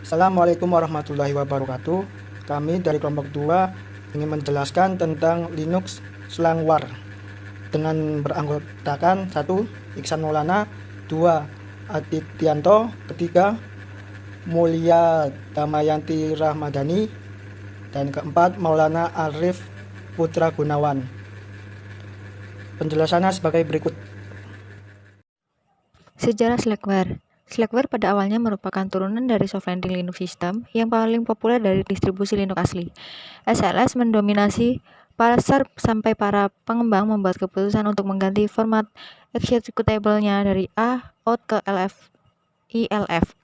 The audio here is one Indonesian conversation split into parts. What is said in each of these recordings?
Assalamualaikum warahmatullahi wabarakatuh. Kami dari kelompok 2 ingin menjelaskan tentang Linux Slangwar dengan beranggotakan 1. Iksan Maulana, 2. Adityanto, 3. Mulia Damayanti Rahmadani, dan 4. Maulana Arif Putra Gunawan. Penjelasannya sebagai berikut. Sejarah Slackware. Slackware pada awalnya merupakan turunan dari soft landing Linux system yang paling populer dari distribusi Linux asli. SLS mendominasi pasar sampai para pengembang membuat keputusan untuk mengganti format executable-nya dari A out ke ILF.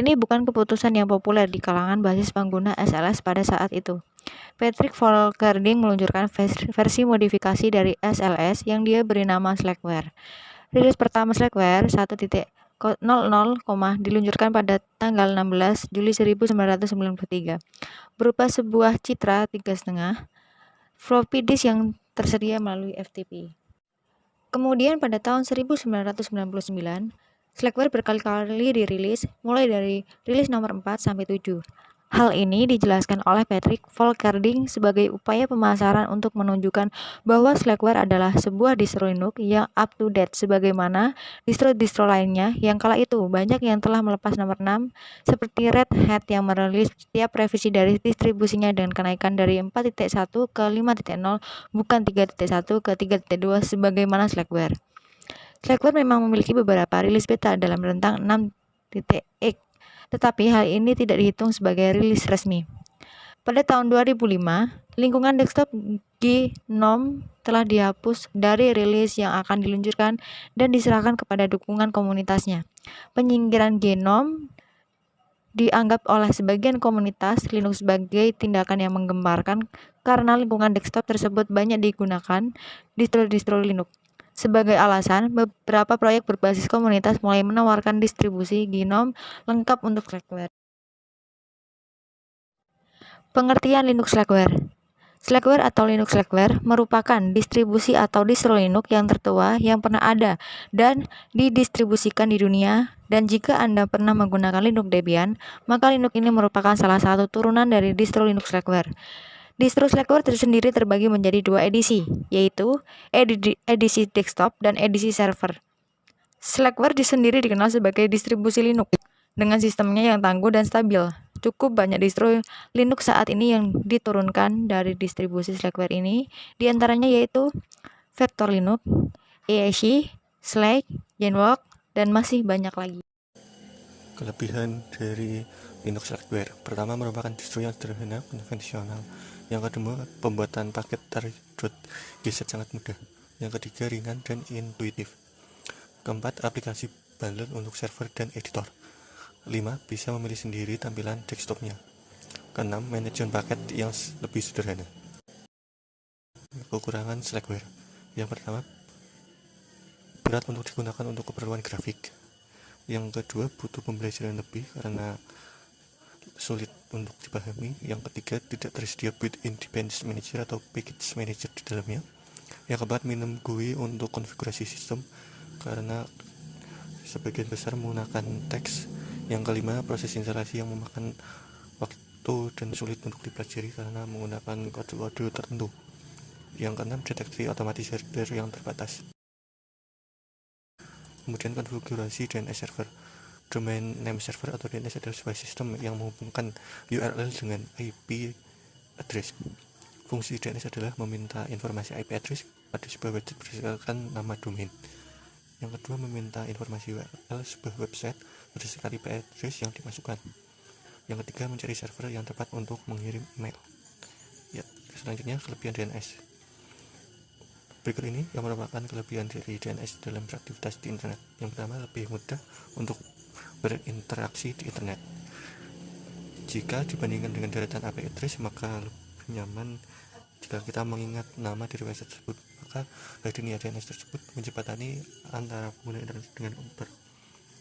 Ini bukan keputusan yang populer di kalangan basis pengguna SLS pada saat itu. Patrick Volkerding meluncurkan versi modifikasi dari SLS yang dia beri nama Slackware. Rilis pertama Slackware 1.00, diluncurkan pada tanggal 16 Juli 1993, berupa sebuah citra 3,5 floppy disk yang tersedia melalui FTP. Kemudian pada tahun 1999, Slackware berkali-kali dirilis, mulai dari rilis nomor 4 sampai 7. Hal ini dijelaskan oleh Patrick Volkerding sebagai upaya pemasaran untuk menunjukkan bahwa Slackware adalah sebuah distro Linux yang up-to-date sebagaimana distro-distro lainnya yang kala itu banyak yang telah melepas nomor 6 seperti Red Hat yang merilis setiap revisi dari distribusinya dengan kenaikan dari 4.1 ke 5.0 bukan 3.1 ke 3.2 sebagaimana Slackware. Slackware memang memiliki beberapa rilis beta dalam rentang 6.x, tetapi hal ini tidak dihitung sebagai rilis resmi. Pada tahun 2005, lingkungan desktop GNOME telah dihapus dari rilis yang akan diluncurkan dan diserahkan kepada dukungan komunitasnya. Penyingkiran GNOME dianggap oleh sebagian komunitas Linux sebagai tindakan yang menggemparkan karena lingkungan desktop tersebut banyak digunakan distro-distro Linux. Sebagai alasan, beberapa proyek berbasis komunitas mulai menawarkan distribusi GNOME lengkap untuk Slackware. Pengertian Linux Slackware. Slackware atau Linux Slackware merupakan distribusi atau distro Linux yang tertua yang pernah ada dan didistribusikan di dunia, dan jika Anda pernah menggunakan Linux Debian, maka Linux ini merupakan salah satu turunan dari distro Linux Slackware. Distro Slackware tersendiri terbagi menjadi 2 edisi, yaitu edisi desktop dan edisi server. Slackware sendiri dikenal sebagai distribusi Linux dengan sistemnya yang tangguh dan stabil. Cukup banyak distro Linux saat ini yang diturunkan dari distribusi Slackware ini, diantaranya yaitu Vector Linux, EASY, Slack, Genwork, dan masih banyak lagi. Kelebihan dari Linux Slackware: pertama, merupakan distro yang sederhana, konvensional. Yang kedua, pembuatan paket dari .gz sangat mudah. Yang ketiga, ringan dan intuitif. Keempat, aplikasi bundle untuk server dan editor. 5. Bisa memilih sendiri tampilan desktopnya. Keenam, manajemen paket yang lebih sederhana. Kekurangan Slackware: yang pertama, berat untuk digunakan untuk keperluan grafik. Yang kedua, butuh pembelajaran lebih karena sulit untuk dipahami. Yang ketiga, tidak tersedia built-in dependency manager atau package manager di dalamnya. Yang keempat, minim GUI untuk konfigurasi sistem karena sebagian besar menggunakan teks. Yang kelima, proses instalasi yang memakan waktu dan sulit untuk dipelajari karena menggunakan kode-kode tertentu. Yang keenam, deteksi otomatis hardware yang terbatas. Kemudian konfigurasi DNS server. Domain name server atau DNS adalah sebuah sistem yang menghubungkan URL dengan IP address. Fungsi DNS adalah meminta informasi IP address pada sebuah website berdasarkan nama domain. Yang kedua, meminta informasi URL sebuah website berdasarkan IP address yang dimasukkan. Yang ketiga, mencari server yang tepat untuk mengirim email. Ya, selanjutnya kelebihan DNS. Berikut ini yang merupakan kelebihan dari DNS dalam beraktivitas di internet. Yang pertama, lebih mudah untuk berinteraksi di internet. Jika dibandingkan dengan deretan IP address, maka lebih nyaman jika kita mengingat nama dari website tersebut. Maka hadirnya DNS tersebut menjembatani antara pengguna internet dengan komputer.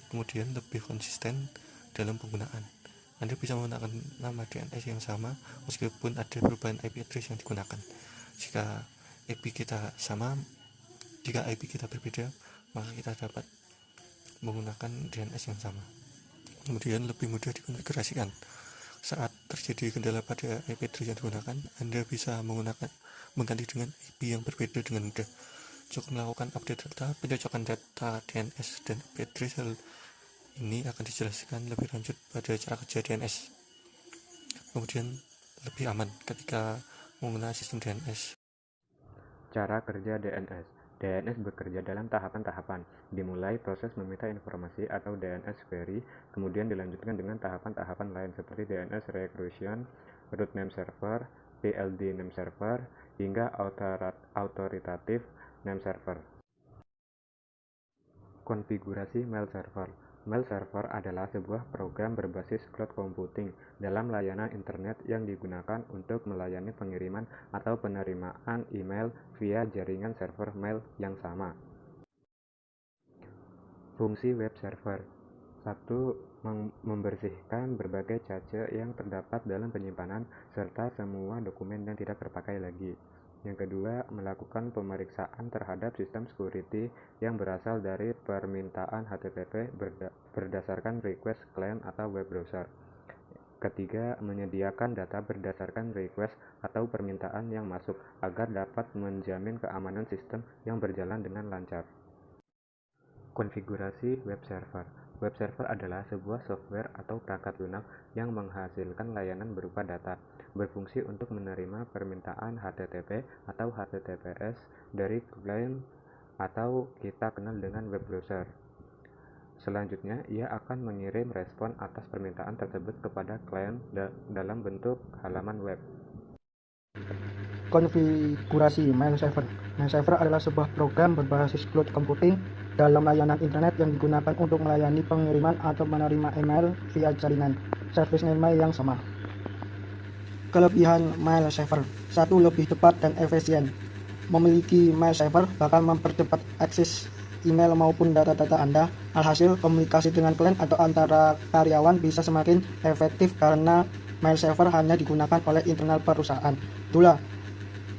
Kemudian lebih konsisten dalam penggunaan. Anda bisa menggunakan nama DNS yang sama meskipun ada perubahan IP address yang digunakan. Jika IP kita berbeda, maka kita dapat menggunakan DNS yang sama. kemudian lebih mudah dikonfigurasikan. Saat terjadi kendala pada IP address yang digunakan, Anda bisa mengganti dengan IP yang berbeda dengan mudah. Cukup melakukan update data, pencocokan data DNS dan IP address. Hal ini akan dijelaskan lebih lanjut pada cara kerja DNS. Kemudian lebih aman ketika menggunakan sistem DNS. Cara kerja DNS. DNS bekerja dalam tahapan-tahapan, dimulai proses meminta informasi atau DNS query, kemudian dilanjutkan dengan tahapan-tahapan lain seperti DNS recursion, root name server, PLD name server, hingga authoritative name server. Konfigurasi mail server. Mail server adalah sebuah program berbasis cloud computing dalam layanan internet yang digunakan untuk melayani pengiriman atau penerimaan email via jaringan server mail yang sama. Fungsi web server. 1. Membersihkan berbagai cache yang terdapat dalam penyimpanan serta semua dokumen yang tidak terpakai lagi. Yang kedua, melakukan pemeriksaan terhadap sistem security yang berasal dari permintaan HTTP berdasarkan request client atau web browser. Ketiga, menyediakan data berdasarkan request atau permintaan yang masuk agar dapat menjamin keamanan sistem yang berjalan dengan lancar. Konfigurasi web server. Web server adalah sebuah software atau perangkat lunak yang menghasilkan layanan berupa data, berfungsi untuk menerima permintaan HTTP atau HTTPS dari klien atau kita kenal dengan web browser. Selanjutnya, ia akan mengirim respon atas permintaan tersebut kepada klien dalam bentuk halaman web. Konfigurasi mail server. Mail server adalah sebuah program berbasis cloud computing dalam layanan internet yang digunakan untuk melayani pengiriman atau menerima email via jaringan service email yang sama. Kelebihan mail server. 1. Lebih cepat dan efisien. Memiliki mail server bakal mempercepat akses email maupun data-data Anda. Alhasil, komunikasi dengan klien atau antara karyawan bisa semakin efektif karena mail server hanya digunakan oleh internal perusahaan. 2.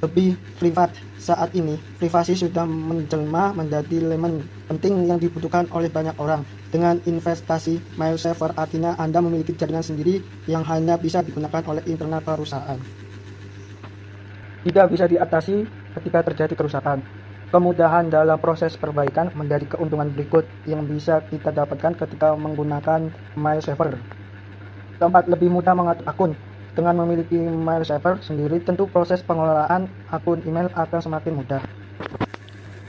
Lebih privat. Saat ini, privasi sudah menjelma menjadi elemen penting yang dibutuhkan oleh banyak orang. Dengan investasi mail server, artinya Anda memiliki jaringan sendiri yang hanya bisa digunakan oleh internal perusahaan. Tidak bisa diatasi ketika terjadi kerusakan. Kemudahan dalam proses perbaikan menjadi keuntungan berikut yang bisa kita dapatkan ketika menggunakan mail server. 4. Lebih mudah mengatur akun. Dengan memiliki mail server sendiri, tentu proses pengelolaan akun email akan semakin mudah.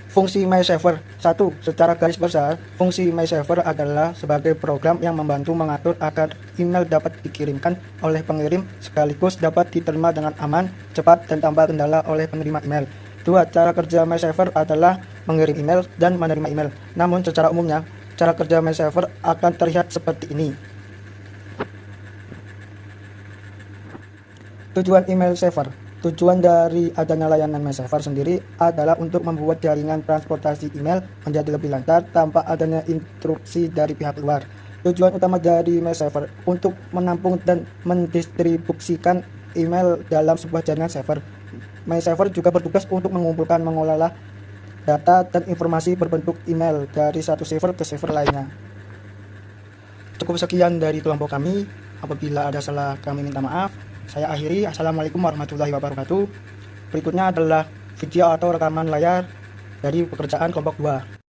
Fungsi mail server. 1. Secara garis besar, fungsi mail server adalah sebagai program yang membantu mengatur agar email dapat dikirimkan oleh pengirim sekaligus dapat diterima dengan aman, cepat, dan tanpa kendala oleh penerima email. 2. Cara kerja mail server adalah mengirim email dan menerima email. Namun secara umumnya, cara kerja mail server akan terlihat seperti ini. Tujuan email server. Tujuan dari adanya layanan mail server sendiri adalah untuk membuat jaringan transportasi email menjadi lebih lancar tanpa adanya interupsi dari pihak luar. Tujuan utama dari mail server untuk menampung dan mendistribusikan email dalam sebuah jaringan server. Mail server juga bertugas untuk mengumpulkan, mengolah data dan informasi berbentuk email dari satu server ke server lainnya. Cukup sekian dari kelompok kami. Apabila ada salah, kami minta maaf. Saya akhiri. Assalamualaikum warahmatullahi wabarakatuh. Berikutnya adalah video atau rekaman layar dari pekerjaan kelompok 2.